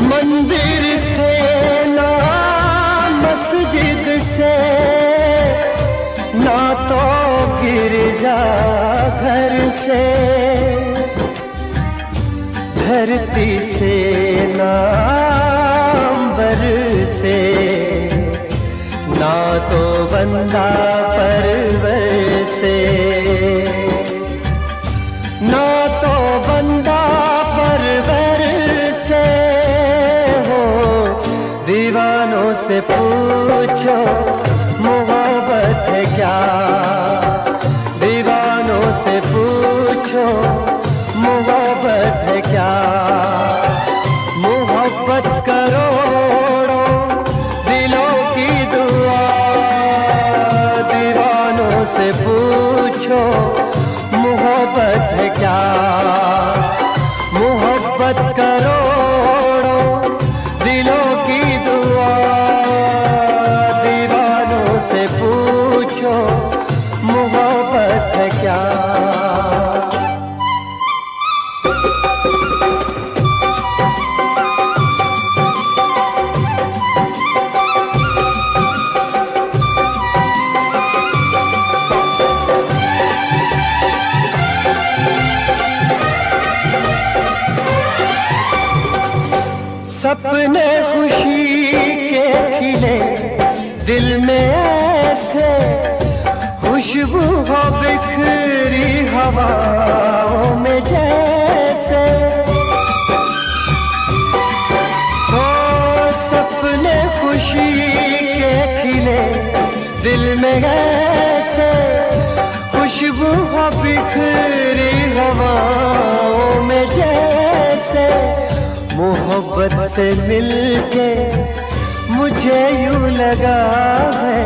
मंदिर से ना मस्जिद से ना तो गिरजा घर से, धरती से ना अंबर से, ना तो बंदा परवर से, ना तो बंदा परवर से हो। दीवानों से पूछो मोहब्बत है क्या, दीवानों से पूछो मोहब्बत है क्या। मोहब्बत करोड़ों दिलों की दुआ, दीवानों से पूछो मोहब्बत है क्या। मोहब्बत करोड़ों दिलों की दुआ, दीवानों से पूछो मोहब्बत है क्या। सपने खुशी के खिले दिल में ऐसे, खुशबू हो बिखरी हवाओं में जैसे। हो सपने खुशी के खिले दिल में ऐसे, खुशबू हो बिखरी हवाओं में जैसे। मोहब्बत से मिलके मुझे यूं लगा है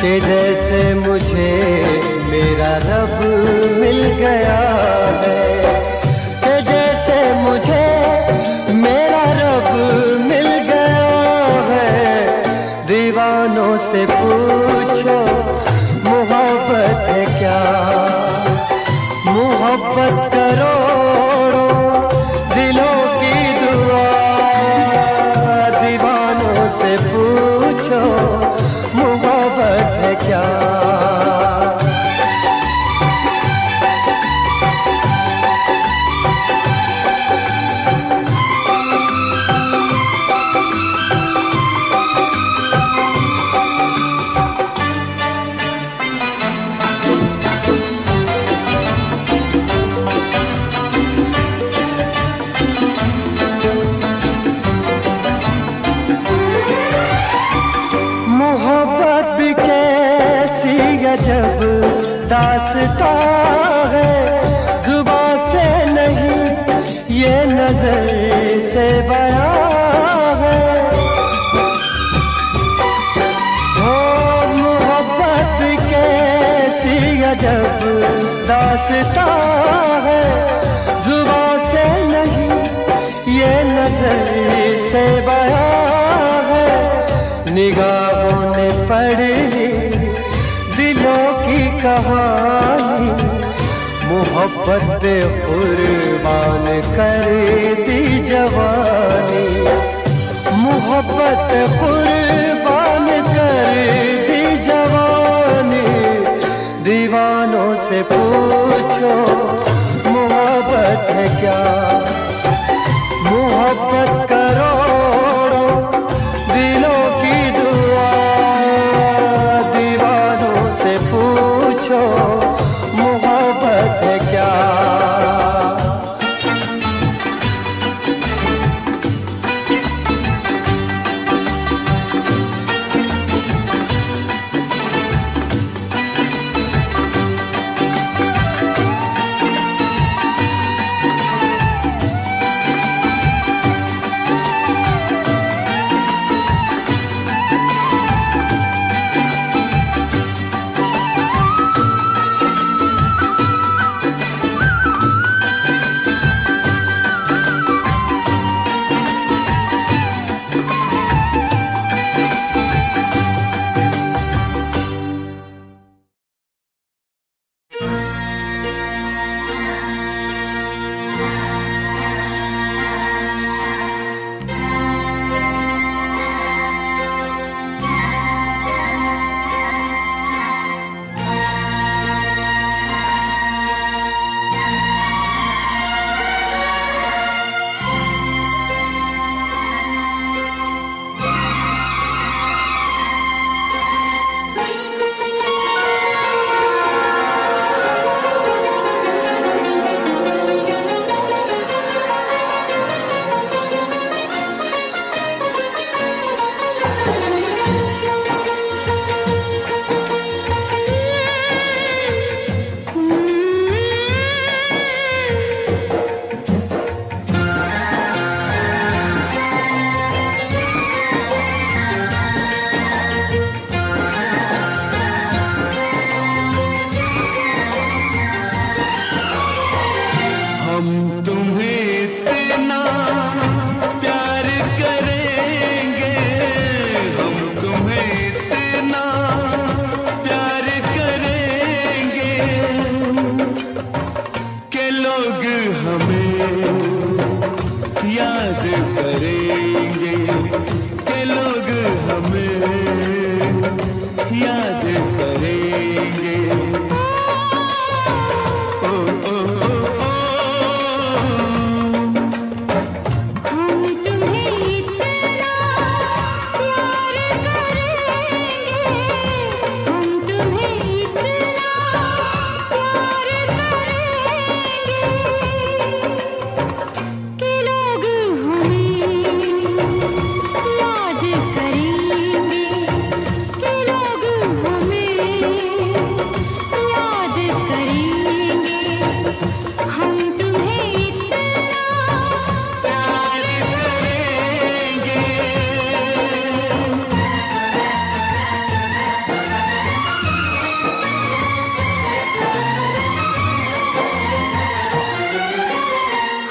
कि जैसे मुझे मेरा रब मिल गया है, कि जैसे मुझे मेरा रब मिल गया है। दीवानों से पूछो मोहब्बत है क्या। मोहब्बत करोड़ों दिलों की दुआ, दीवानों से पूछो मोहब्बत है क्या। मोहब्बत भी कैसी गजब दास्तां है, जुबां से नहीं ये नजर से बयां है। हो मोहब्बत भी कैसी गजब दास्तां है, जुबां से नहीं ये नजर से बयां है। निगाहों ने पढ़ ली दिलों की कहानी, मोहब्बत पे कुर्बान कर दी जवानी। मोहब्बत पे कुर्बान कर दी जवानी। दीवानों से पूछो मोहब्बत है क्या। मोहब्बत करोड़ों दिलों की दुआ, दीवानों से पूछो मोहब्बत है क्या। करेंगे कि लोग हमें याद करेंगे। ओ, ओ, ओ, ओ, हम तुम्हें इतना प्यार करेंगे, हम तुम्हें इतना प्यार करेंगे कि लोग हमें याद करेंगे, कि लोग हमें याद करेंगे। हम तुम्हें इतना प्यार करेंगे।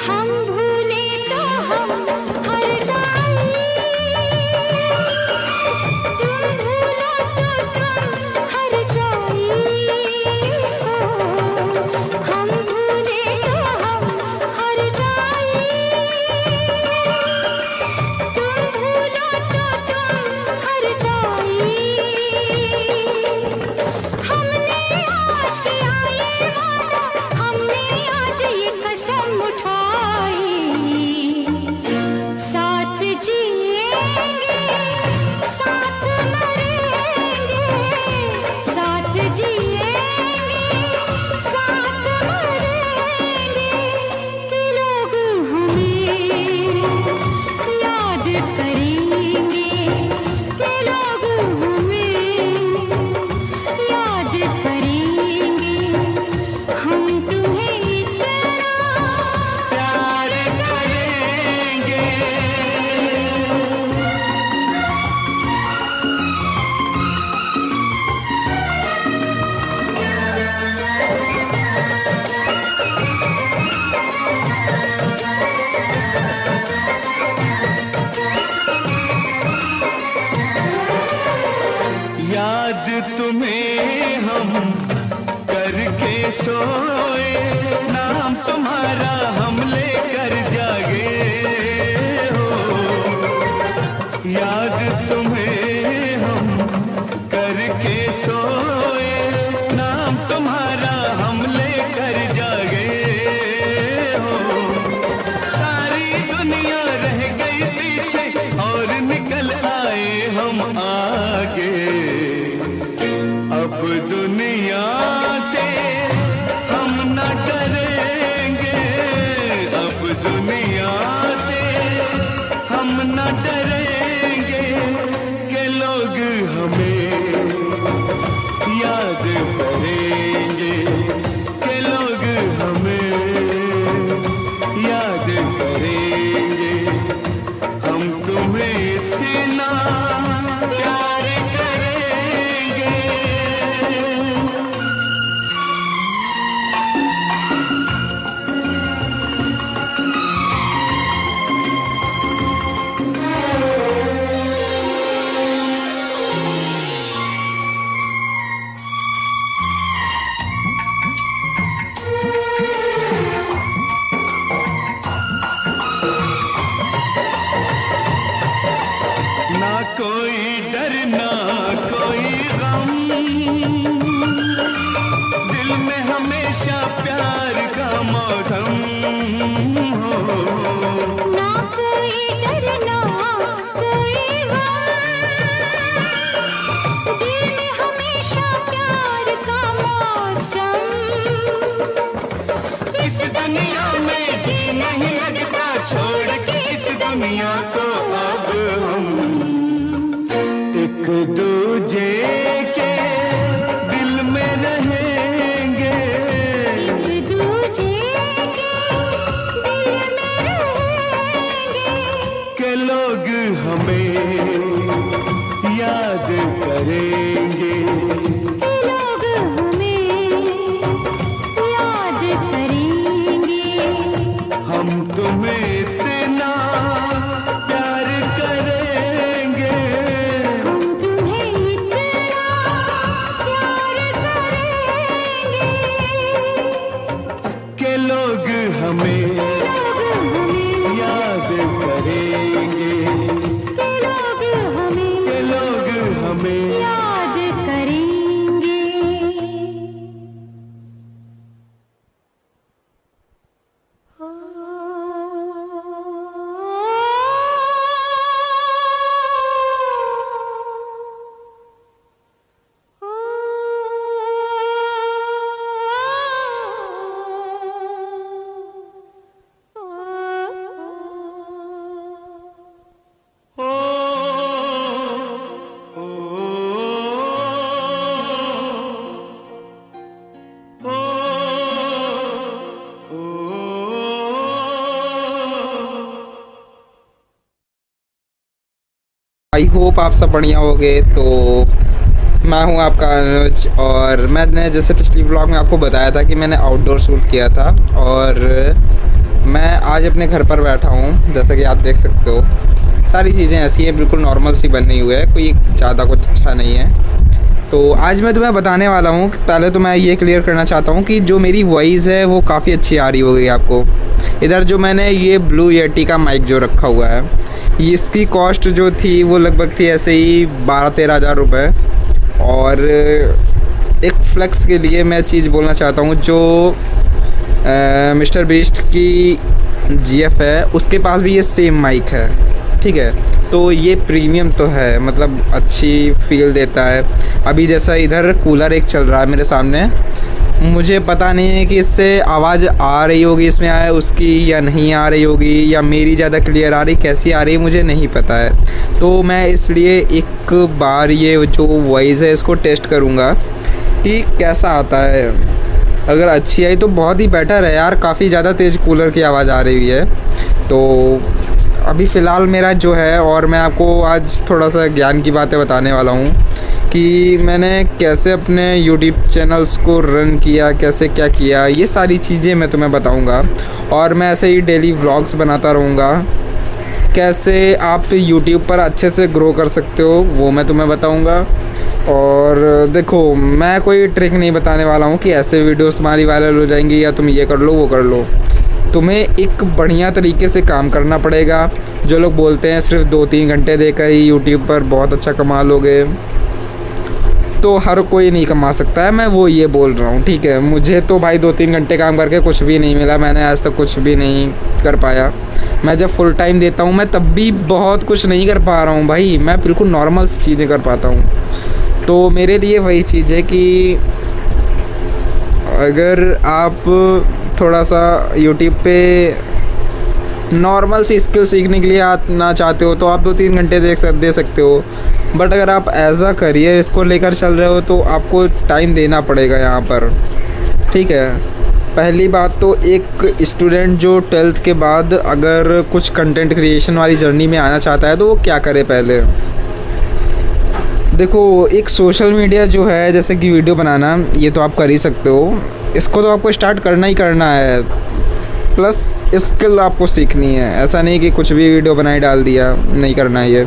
हम भूले तो हम हर जाएं, तुम भूलो तो तुम हर जाएं। हम भूले तो हम हर जाएं, तुम भूलो तो तुम हर जाएं। हमने आज किया ये वादा, हमने आज ये कसम उठाई, साथ जिएंगे साथ मरेंगे, साथ जिएंगे साथ मरेंगे कि लोग हमें याद करेंगे, कि लोग हमें याद करेंगे। हम तुम्हें इतना प्यार करेंगे। याद तुम्हें हम करके सोए, नाम तुम्हारा हम लेकर जागे हो। याद तुम्हें हम करके सोए, नाम तुम्हारा हम लेकर जागे हो। सारी दुनिया रह गई पीछे और निकल आए हम आगे। अब दुनिया से हम न डरेंगे, अब दुनिया से हम न डरेंगे कि लोग हमें याद करेंगे, कि लोग हमें याद करेंगे। हम तुम्हें इतना प्यार करेंगे। ना कोई डर ना कोई गम, दिल में हमेशा प्यार का मौसम हो। ना कोई डर ना कोई गम, दिल में हमेशा प्यार का मौसम। इस दुनिया में जी नहीं लगता, छोड़ के इस दुनिया को अब हम एक दूजे के दिल में रहेंगे, एक दूजे के दिल में रहेंगे कि लोग हमें याद करेंगे, कि लोग हमें याद करेंगे। हम तुम्हें इतना प्यार करेंगे, हम तुम्हें इतना प्यार करेंगे कि लोग हमें लोग हमें याद करेंगे। आई होप आप सब बढ़िया होगे। तो मैं हूं आपका अनुज, और मैंने जैसे पिछली व्लॉग में आपको बताया था कि मैंने आउटडोर शूट किया था, और मैं आज अपने घर पर बैठा हूं। जैसा कि आप देख सकते हो, सारी चीज़ें ऐसी हैं, बिल्कुल नॉर्मल सी बनी हुई है, कोई ज़्यादा कुछ अच्छा नहीं है। तो आज मैं तुम्हें बताने वाला हूँ। पहले तो मैं ये क्लियर करना चाहता हूँ कि जो मेरी वॉइस है वो काफ़ी अच्छी आ रही होगी आपको। इधर जो मैंने ये ब्लू येटी का माइक जो रखा हुआ है, इसकी कॉस्ट जो थी वो लगभग थी ऐसे ही 12-13 हज़ार रुपये। और एक फ्लेक्स के लिए मैं चीज़ बोलना चाहता हूँ, जो मिस्टर बीस्ट की GF है उसके पास भी ये सेम माइक है, ठीक है। तो ये प्रीमियम तो है, मतलब अच्छी फील देता है। अभी जैसा इधर कूलर एक चल रहा है मेरे सामने, मुझे पता नहीं है कि इससे आवाज़ आ रही होगी इसमें उसकी या नहीं आ रही होगी, या मेरी ज़्यादा क्लियर आ रही, कैसी आ रही है मुझे नहीं पता है। तो मैं इसलिए एक बार ये जो वॉइस है इसको टेस्ट करूँगा कि कैसा आता है। अगर अच्छी आई तो बहुत ही बेटर है यार, काफ़ी ज़्यादा तेज़ कूलर की आवाज़ आ रही है। तो अभी फ़िलहाल मेरा जो है, और मैं आपको आज थोड़ा सा ज्ञान की बातें बताने वाला हूँ कि मैंने कैसे अपने YouTube चैनल्स को रन किया, कैसे क्या किया, ये सारी चीज़ें मैं तुम्हें बताऊँगा। और मैं ऐसे ही डेली व्लॉग्स बनाता रहूँगा। कैसे आप YouTube पर अच्छे से ग्रो कर सकते हो वो मैं तुम्हें बताऊँगा। और देखो, मैं कोई ट्रिक नहीं बताने वाला हूँ कि ऐसे वीडियोस तुम्हारी वायरल हो जाएंगी या तुम ये कर लो वो कर लो। तुम्हें एक बढ़िया तरीके से काम करना पड़ेगा। जो लोग बोलते हैं सिर्फ 2-3 घंटे देकर ही YouTube पर बहुत अच्छा कमा लोगे, तो हर कोई नहीं कमा सकता है, मैं वो ये बोल रहा हूँ, ठीक है। मुझे तो भाई 2-3 घंटे काम करके कुछ भी नहीं मिला, मैंने आज तक कुछ भी नहीं कर पाया। मैं जब फुल टाइम देता हूँ मैं तब भी बहुत कुछ नहीं कर पा रहा हूँ भाई, मैं बिल्कुल नॉर्मल चीज़ें कर पाता हूँ। तो मेरे लिए वही चीज़ है कि अगर आप थोड़ा सा YouTube पे नॉर्मल सी स्किल सीखने के लिए आना चाहते हो तो आप 2-3 घंटे दे सकते हो। बट अगर आप एज अ करियर इसको लेकर चल रहे हो तो आपको टाइम देना पड़ेगा यहाँ पर, ठीक है। पहली बात तो एक स्टूडेंट जो 12th के बाद अगर कुछ कंटेंट क्रिएशन वाली जर्नी में आना चाहता है तो वो क्या करे। पहले देखो, एक सोशल मीडिया जो है, जैसे कि वीडियो बनाना, ये तो आप कर ही सकते हो, इसको तो आपको स्टार्ट करना ही करना है। प्लस स्किल आपको सीखनी है, ऐसा नहीं कि कुछ भी वीडियो बनाई डाल दिया, नहीं करना है ये।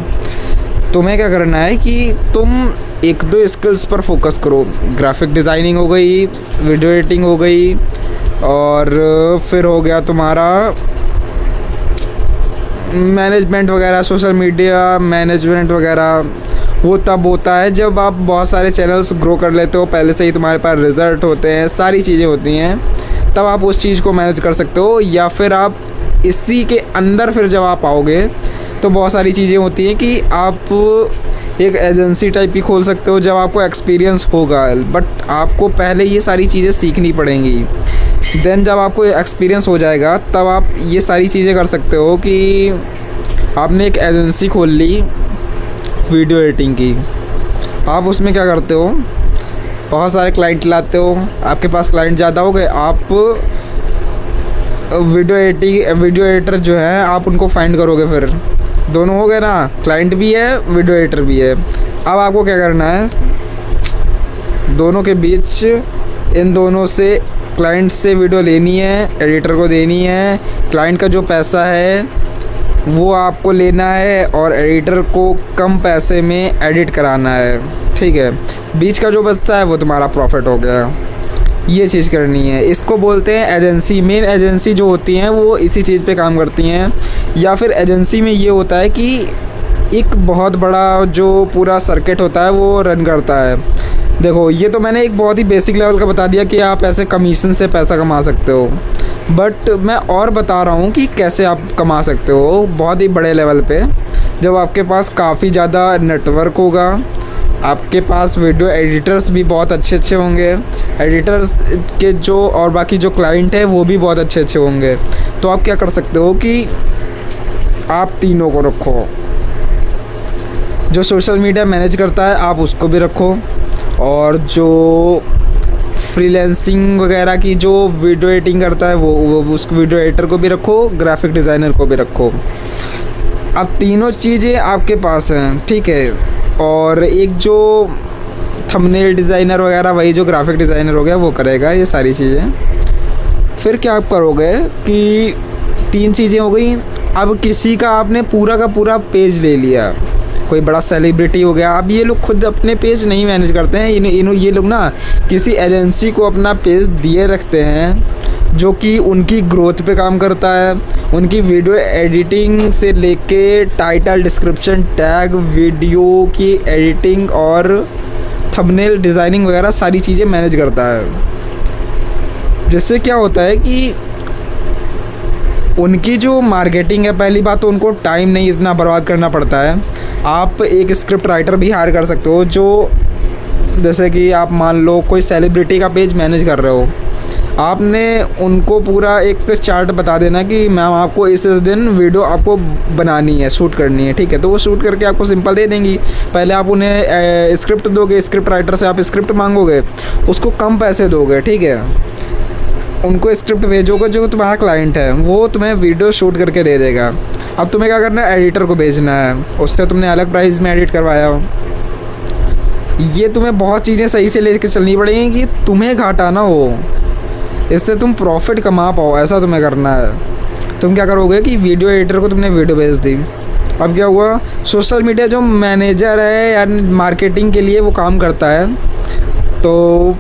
तुम्हें क्या करना है कि तुम 1-2 स्किल्स पर फोकस करो। ग्राफिक डिज़ाइनिंग हो गई, वीडियो एडिटिंग हो गई, और फिर हो गया तुम्हारा मैनेजमेंट वगैरह, सोशल मीडिया मैनेजमेंट वगैरह। वो तब होता है जब आप बहुत सारे चैनल्स ग्रो कर लेते हो, पहले से ही तुम्हारे पास रिज़ल्ट होते हैं, सारी चीज़ें होती हैं, तब आप उस चीज़ को मैनेज कर सकते हो। या फिर आप इसी के अंदर फिर जब आप आओगे तो बहुत सारी चीज़ें होती हैं कि आप एक एजेंसी टाइप की खोल सकते हो जब आपको एक्सपीरियंस होगा। बट आपको पहले ये सारी चीज़ें सीखनी पड़ेंगी। देन जब आपको एक्सपीरियंस हो जाएगा तब आप ये सारी चीज़ें कर सकते हो कि आपने एक एजेंसी खोल ली वीडियो एडिटिंग की। आप उसमें क्या करते हो, बहुत सारे क्लाइंट लाते हो, आपके पास क्लाइंट ज़्यादा हो गए, आप वीडियो एडिटर जो है आप उनको फाइंड करोगे, फिर दोनों हो गए ना, क्लाइंट भी है वीडियो एडिटर भी है। अब आपको क्या करना है, दोनों के बीच इन दोनों से, क्लाइंट से वीडियो लेनी है, एडिटर को देनी है, क्लाइंट का जो पैसा है वो आपको लेना है, और एडिटर को कम पैसे में एडिट कराना है, ठीक है। बीच का जो बचता है वो तुम्हारा प्रॉफिट हो गया। ये चीज़ करनी है, इसको बोलते हैं एजेंसी। मेन एजेंसी जो होती हैं वो इसी चीज़ पे काम करती हैं। या फिर एजेंसी में ये होता है कि एक बहुत बड़ा जो पूरा सर्किट होता है वो रन करता है। देखो, ये तो मैंने एक बहुत ही बेसिक लेवल का बता दिया कि आप ऐसे कमीशन से पैसा कमा सकते हो, बट मैं और बता रहा हूँ कि कैसे आप कमा सकते हो बहुत ही बड़े लेवल पे। जब आपके पास काफ़ी ज़्यादा नेटवर्क होगा, आपके पास वीडियो एडिटर्स भी बहुत अच्छे अच्छे होंगे, एडिटर्स के जो और बाकी जो क्लाइंट है वो भी बहुत अच्छे अच्छे होंगे, तो आप क्या कर सकते हो कि आप तीनों को रखो। जो सोशल मीडिया मैनेज करता है आप उसको भी रखो, और जो फ्रीलांसिंग वगैरह की जो वीडियो एडिटिंग करता है वो उस वीडियो एडिटर को भी रखो, ग्राफिक डिज़ाइनर को भी रखो। अब तीनों चीज़ें आपके पास हैं, ठीक है। और एक जो थंबनेल डिज़ाइनर वगैरह, वही जो ग्राफिक डिज़ाइनर हो गया वो करेगा ये सारी चीज़ें। फिर क्या आप करोगे कि 3 चीज़ें हो गई। अब किसी का आपने पूरा का पूरा पेज ले लिया, कोई बड़ा सेलिब्रिटी हो गया। अब ये लोग खुद अपने पेज नहीं मैनेज करते हैं, ये लोग ना किसी एजेंसी को अपना पेज दिए रखते हैं जो कि उनकी ग्रोथ पे काम करता है। उनकी वीडियो एडिटिंग से लेके टाइटल, डिस्क्रिप्शन, टैग, वीडियो की एडिटिंग और थंबनेल डिज़ाइनिंग वगैरह सारी चीज़ें मैनेज करता है। जिससे क्या होता है कि उनकी जो मार्केटिंग है, पहली बात तो उनको टाइम नहीं इतना बर्बाद करना पड़ता है। आप एक स्क्रिप्ट राइटर भी हायर कर सकते हो, जो जैसे कि आप मान लो कोई सेलिब्रिटी का पेज मैनेज कर रहे हो, आपने उनको पूरा एक चार्ट बता देना कि मैम आपको इस दिन वीडियो आपको बनानी है, शूट करनी है, ठीक है। तो वो शूट करके आपको सिंपल दे देंगी। पहले आप उन्हें स्क्रिप्ट दोगे, स्क्रिप्ट राइटर से आप स्क्रिप्ट मांगोगे, उसको कम पैसे दोगे, ठीक है। उनको स्क्रिप्ट भेजोगे, जो तुम्हारा क्लाइंट है वो तुम्हें वीडियो शूट करके दे देगा। अब तुम्हें क्या करना है, एडिटर को भेजना है, उससे तुमने अलग प्राइस में एडिट करवाया हो। ये तुम्हें बहुत चीज़ें सही से लेके चलनी पड़ेंगी कि तुम्हें घाटा ना हो, इससे तुम प्रॉफिट कमा पाओ, ऐसा तुम्हें करना है। तुम क्या करोगे कि वीडियो एडिटर को तुमने वीडियो भेज दी। अब क्या हुआ, सोशल मीडिया जो मैनेजर है या मार्केटिंग के लिए वो काम करता है, तो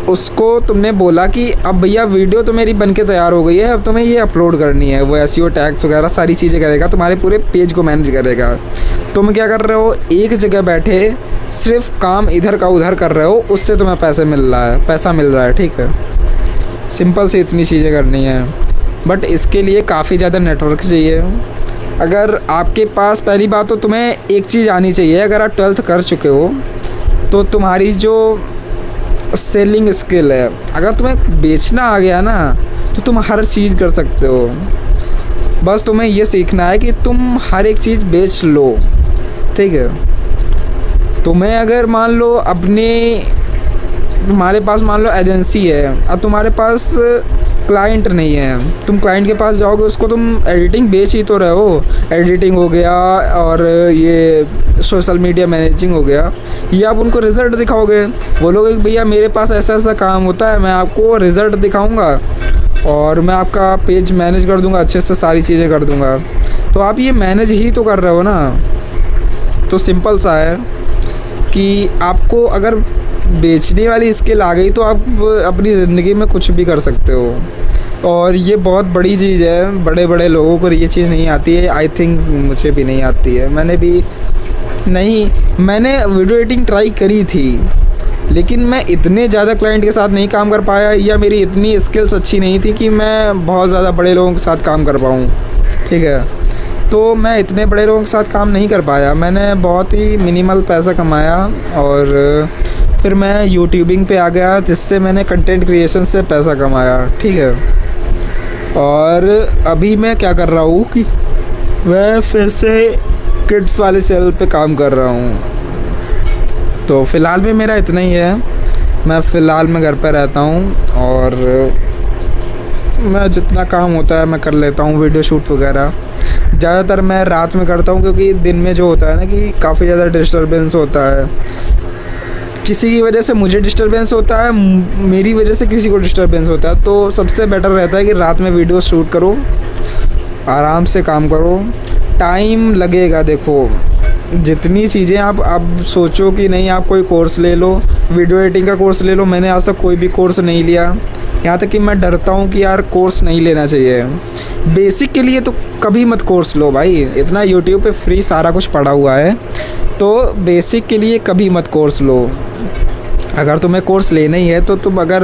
उसको तुमने बोला कि अब भैया वीडियो तो मेरी बन के तैयार हो गई है, अब तुम्हें ये अपलोड करनी है। वो एसईओ टैग्स वगैरह सारी चीज़ें करेगा, तुम्हारे पूरे पेज को मैनेज करेगा। तुम क्या कर रहे हो, एक जगह बैठे सिर्फ काम इधर का उधर कर रहे हो, उससे तुम्हें पैसा मिल रहा है, ठीक है। सिंपल से इतनी चीज़ें करनी है, बट इसके लिए काफ़ी ज़्यादा नेटवर्क चाहिए। अगर आपके पास, पहली बात तो तुम्हें एक चीज़ आनी चाहिए, अगर आप 12th कर चुके हो तो तुम्हारी जो सेलिंग स्किल है, अगर तुम्हें बेचना आ गया ना तो तुम हर चीज़ कर सकते हो। बस तुम्हें ये सीखना है कि तुम हर एक चीज़ बेच लो, ठीक है। तुम्हें अगर मान लो तुम्हारे पास मान लो एजेंसी है, अब तुम्हारे पास क्लाइंट नहीं है, तुम क्लाइंट के पास जाओगे, उसको तुम एडिटिंग बेच ही तो रहे हो। एडिटिंग हो गया और ये सोशल मीडिया मैनेजिंग हो गया, ये आप उनको रिज़ल्ट दिखाओगे। बोलोगे कि भैया मेरे पास ऐसा ऐसा काम होता है, मैं आपको रिज़ल्ट दिखाऊंगा और मैं आपका पेज मैनेज कर दूंगा, अच्छे से सारी चीज़ें कर दूंगा। तो आप ये मैनेज ही तो कर रहे हो ना। तो सिंपल सा है कि आपको अगर बेचने वाली स्किल आ गई तो आप अपनी ज़िंदगी में कुछ भी कर सकते हो। और ये बहुत बड़ी चीज़ है, बड़े बड़े लोगों को ये चीज़ नहीं आती है। आई थिंक मुझे भी नहीं आती है, मैंने वीडियो एडिटिंग ट्राई करी थी, लेकिन मैं इतने ज़्यादा क्लाइंट के साथ नहीं काम कर पाया, या मेरी इतनी स्किल्स अच्छी नहीं थी कि मैं बहुत ज़्यादा बड़े लोगों के साथ काम कर पाऊँ, ठीक है। तो मैं इतने बड़े लोगों के साथ काम नहीं कर पाया, मैंने बहुत ही मिनिमल पैसा कमाया और फिर मैं यूट्यूबिंग पे आ गया, जिससे मैंने कंटेंट क्रिएशन से पैसा कमाया, ठीक है। और अभी मैं क्या कर रहा हूँ कि मैं फिर से किड्स वाले चैनल पे काम कर रहा हूँ। तो फ़िलहाल में मेरा इतना ही है। मैं घर पे रहता हूँ और मैं जितना काम होता है मैं कर लेता हूँ, वीडियो शूट वगैरह। ज़्यादातर मैं रात में करता हूँ, क्योंकि दिन में जो होता है ना कि काफ़ी ज़्यादा डिस्टर्बेंस होता है। किसी की वजह से मुझे डिस्टर्बेंस होता है, मेरी वजह से किसी को डिस्टर्बेंस होता है। तो सबसे बेटर रहता है कि रात में वीडियो शूट करो, आराम से काम करो। टाइम लगेगा, देखो जितनी चीज़ें आप अब सोचो कि नहीं आप कोई कोर्स ले लो, वीडियो एडिटिंग का कोर्स ले लो, मैंने आज तक कोई भी कोर्स नहीं लिया। यहाँ तक कि मैं डरता हूँ कि यार कोर्स नहीं लेना चाहिए। बेसिक के लिए तो कभी मत कोर्स लो भाई, इतना यूट्यूब पे फ्री सारा कुछ पड़ा हुआ है, तो बेसिक के लिए कभी मत कोर्स लो। अगर तुम्हें कोर्स लेना ही है तो तुम अगर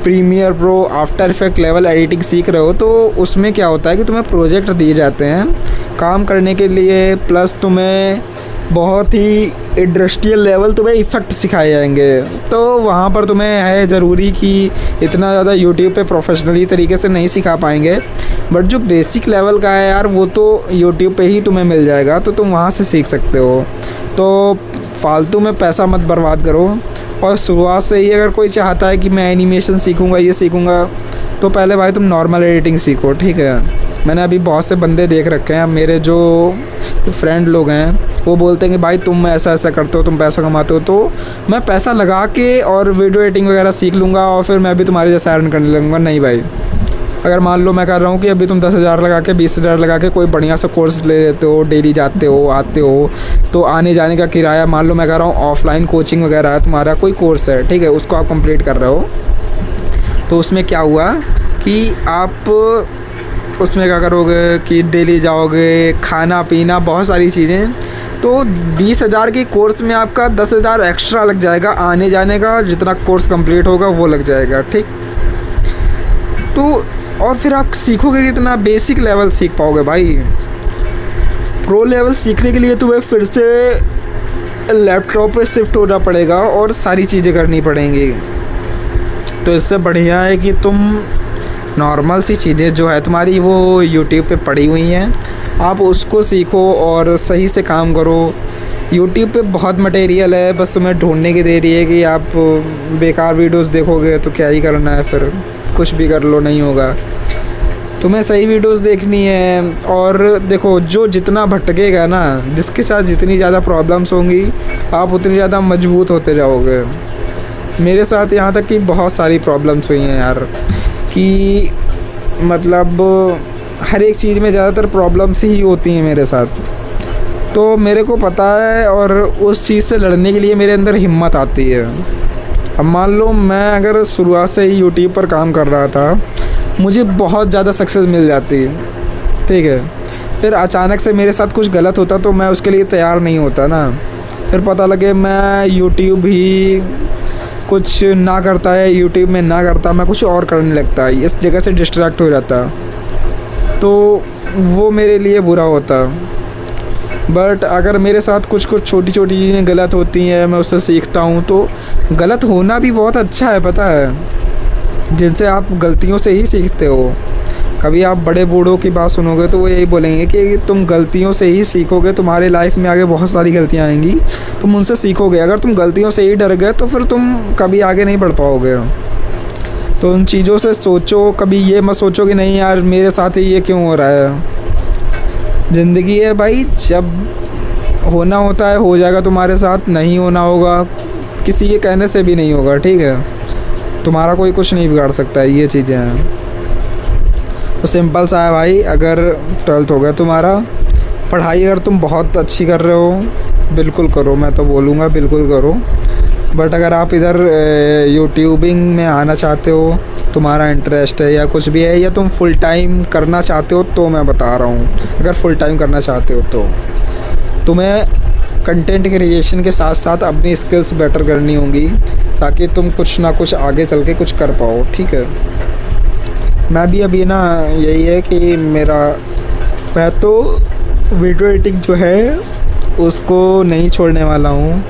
premier pro, after effect level editing सीख रहे हो, तो उसमें क्या होता है कि तुम्हें प्रोजेक्ट दिए जाते हैं काम करने के लिए, प्लस तुम्हें बहुत ही इंडस्ट्रियल लेवल तुम्हें इफ़ेक्ट सिखाए जाएंगे। तो वहाँ पर तुम्हें है ज़रूरी कि इतना ज़्यादा यूट्यूब पे प्रोफेशनली तरीके से नहीं सिखा पाएंगे, बट जो बेसिक लेवल का है यार वो तो यूट्यूब पे ही तुम्हें मिल जाएगा, तो तुम वहाँ से सीख सकते हो। तो फालतू में पैसा मत बर्बाद करो। और शुरुआत से ही अगर कोई चाहता है कि मैं एनिमेशन सीखूँगा, ये सीखूँगा, तो पहले भाई तुम नॉर्मल एडिटिंग सीखो, ठीक है। मैंने अभी बहुत से बंदे देख रखे हैं, मेरे जो फ्रेंड लोग हैं वो बोलते हैं कि भाई तुम ऐसा ऐसा करते हो, तुम पैसा कमाते हो, तो मैं पैसा लगा के और वीडियो एडिटिंग वगैरह सीख लूँगा और फिर मैं भी तुम्हारे जैसा अर्न करने लगूँगा। नहीं भाई, अगर मान लो मैं कर रहा हूँ कि अभी तुम 10,000 लगा के 20,000 लगा के कोई बढ़िया सा कोर्स ले लेते हो, डेली जाते हो आते हो, तो आने जाने का किराया, मान लो मैं कर रहा हूँ ऑफलाइन कोचिंग वगैरह है, तुम्हारा कोई कोर्स है, ठीक है, उसको आप कंप्लीट कर रहे हो, तो उसमें क्या हुआ कि आप उसमें क्या करोगे कि डेली जाओगे, खाना पीना बहुत सारी चीज़ें, तो 20,000 की कोर्स में आपका 10,000 एक्स्ट्रा लग जाएगा आने जाने का, जितना कोर्स कंप्लीट होगा वो लग जाएगा, ठीक। तो और फिर आप सीखोगे कितना, बेसिक लेवल सीख पाओगे भाई। प्रो लेवल सीखने के लिए तुम्हें फिर से लैपटॉप पे शिफ्ट होना पड़ेगा और सारी चीज़ें करनी पड़ेंगी। तो इससे बढ़िया है कि तुम नॉर्मल सी चीज़ें जो है तुम्हारी वो यूट्यूब पे पड़ी हुई हैं, आप उसको सीखो और सही से काम करो। यूट्यूब पे बहुत मटेरियल है, बस तुम्हें ढूंढने की देरी है कि आप बेकार वीडियोस देखोगे तो क्या ही करना है, फिर कुछ भी कर लो नहीं होगा। तुम्हें सही वीडियोस देखनी है। और देखो, जो जितना भटकेगा ना, जिसके साथ जितनी ज़्यादा प्रॉब्लम्स होंगी, आप उतनी ज़्यादा मजबूत होते जाओगे। मेरे साथ यहाँ तक कि बहुत सारी प्रॉब्लम्स हुई हैं यार, कि मतलब हर एक चीज़ में ज़्यादातर प्रॉब्लम्स ही होती हैं मेरे साथ। तो मेरे को पता है और उस चीज़ से लड़ने के लिए मेरे अंदर हिम्मत आती है। अब मान लो मैं अगर शुरुआत से ही यूट्यूब पर काम कर रहा था, मुझे बहुत ज़्यादा सक्सेस मिल जाती, ठीक है, फिर अचानक से मेरे साथ कुछ गलत होता तो मैं उसके लिए तैयार नहीं होता ना। फिर पता लगे मैं यूट्यूब ही कुछ ना करता है, यूट्यूब में ना करता, मैं कुछ और करने लगता, इस जगह से डिस्ट्रैक्ट हो जाता, तो वो मेरे लिए बुरा होता। बट अगर मेरे साथ कुछ कुछ छोटी छोटी चीज़ें गलत होती हैं, मैं उससे सीखता हूँ, तो गलत होना भी बहुत अच्छा है, पता है, जिनसे आप गलतियों से ही सीखते हो। कभी आप बड़े बूढ़ों की बात सुनोगे तो वो यही बोलेंगे कि तुम गलतियों से ही सीखोगे, तुम्हारे लाइफ में आगे बहुत सारी गलतियाँ आएंगी, तुम उनसे सीखोगे। अगर तुम गलतियों से ही डर गए तो फिर तुम कभी आगे नहीं बढ़ पाओगे। तो उन चीज़ों से सोचो, कभी ये मत सोचो कि नहीं यार मेरे साथ ही ये क्यों हो रहा है। ज़िंदगी है भाई, जब होना होता है हो जाएगा तुम्हारे साथ, नहीं होना होगा किसी के कहने से भी नहीं होगा, ठीक है, तुम्हारा कोई कुछ नहीं बिगाड़ सकता है, ये चीज़ें हैं। तो सिंपल सा है भाई, अगर 12th हो गया तुम्हारा, पढ़ाई अगर तुम बहुत अच्छी कर रहे हो बिल्कुल करो, मैं तो बोलूँगा बिल्कुल करो। बट अगर आप इधर यूट्यूबिंग में आना चाहते हो, तुम्हारा इंटरेस्ट है या कुछ भी है, या तुम फुल टाइम करना चाहते हो, तो मैं बता रहा हूँ, अगर फुल टाइम करना चाहते हो तो तुम्हें कंटेंट क्रिएशन के साथ साथ अपनी स्किल्स बेटर करनी होंगी, ताकि तुम कुछ ना कुछ आगे चल के कुछ कर पाओ, ठीक है। मैं भी अभी ना यही है कि मैं तो वीडियो एडिटिंग जो है उसको नहीं छोड़ने वाला हूँ,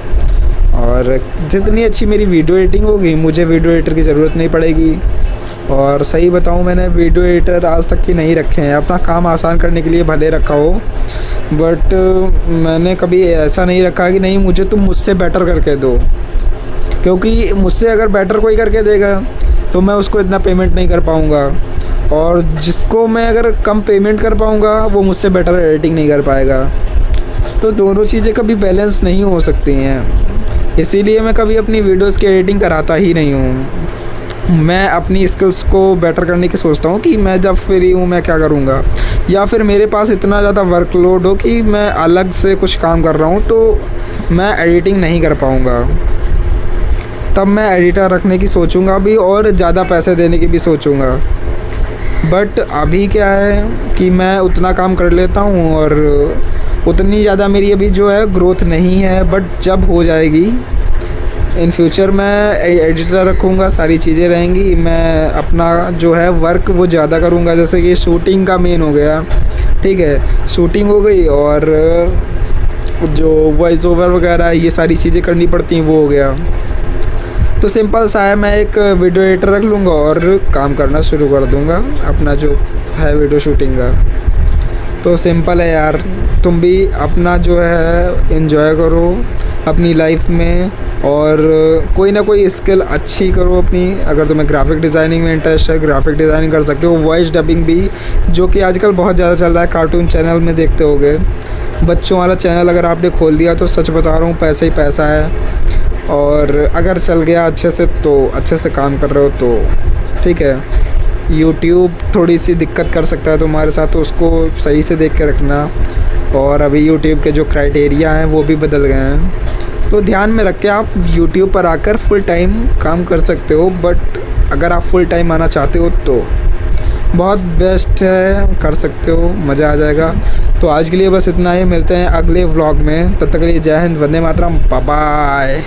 और जितनी अच्छी मेरी वीडियो एडिटिंग होगी, मुझे वीडियो एडिटर की ज़रूरत नहीं पड़ेगी। और सही बताऊँ, मैंने वीडियो एडिटर आज तक की नहीं रखे हैं, अपना काम आसान करने के लिए भले रखा हो, बट मैंने कभी ऐसा नहीं रखा कि नहीं मुझे तुम मुझसे बेटर करके दो, क्योंकि मुझसे अगर बेटर कोई करके देगा तो मैं उसको इतना पेमेंट नहीं कर पाऊँगा, और जिसको मैं अगर कम पेमेंट कर पाऊँगा वो मुझसे बेटर एडिटिंग नहीं कर पाएगा। तो दोनों चीज़ें कभी बैलेंस नहीं हो सकती हैं, इसीलिए मैं कभी अपनी वीडियोस की एडिटिंग कराता ही नहीं हूँ। मैं अपनी स्किल्स को बेटर करने की सोचता हूँ कि मैं जब फ्री हूँ मैं क्या करूँगा, या फिर मेरे पास इतना ज़्यादा वर्कलोड हो कि मैं अलग से कुछ काम कर रहा हूँ तो मैं एडिटिंग नहीं कर पाऊँगा, तब मैं एडिटर रखने की सोचूंगा भी और ज़्यादा पैसे देने की भी सोचूंगा। बट अभी क्या है कि मैं उतना काम कर लेता हूँ और उतनी ज़्यादा मेरी अभी जो है ग्रोथ नहीं है, बट जब हो जाएगी इन फ्यूचर मैं एडिटर रखूँगा, सारी चीज़ें रहेंगी, मैं अपना जो है वर्क वो ज़्यादा करूँगा। जैसे कि शूटिंग का मेन हो गया, ठीक है, शूटिंग हो गई, और जो वॉइस ओवर वगैरह ये सारी चीज़ें करनी पड़ती हैं वो हो गया। तो सिंपल सा है, मैं एक वीडियो एडिटर रख लूँगा और काम करना शुरू कर दूँगा अपना जो है वीडियो शूटिंग का। तो सिंपल है यार, तुम भी अपना जो है एंजॉय करो अपनी लाइफ में, और कोई ना कोई स्किल अच्छी करो अपनी। अगर तुम्हें ग्राफिक डिज़ाइनिंग में इंटरेस्ट है, ग्राफिक डिज़ाइनिंग कर सकते हो। वॉइस डबिंग भी, जो कि आजकल बहुत ज़्यादा चल रहा है, कार्टून चैनल में देखते होगे, बच्चों वाला चैनल अगर आपने खोल दिया तो सच बता रहा हूँ पैसा ही पैसा है। और अगर चल गया अच्छे से तो अच्छे से काम कर रहे हो तो ठीक है। यूट्यूब थोड़ी सी दिक्कत कर सकता है तुम्हारे साथ, तो उसको सही से देख के रखना। और अभी यूट्यूब के जो क्राइटेरिया हैं वो भी बदल गए हैं, तो ध्यान में रख के आप यूट्यूब पर आकर फुल टाइम काम कर सकते हो। बट अगर आप फुल टाइम आना चाहते हो तो बहुत बेस्ट है, कर सकते हो, मज़ा आ जाएगा। तो आज के लिए बस इतना ही, मिलते हैं अगले व्लॉग में, तब तक के लिए जय हिंद, वंदे मातरम, बाय बाय।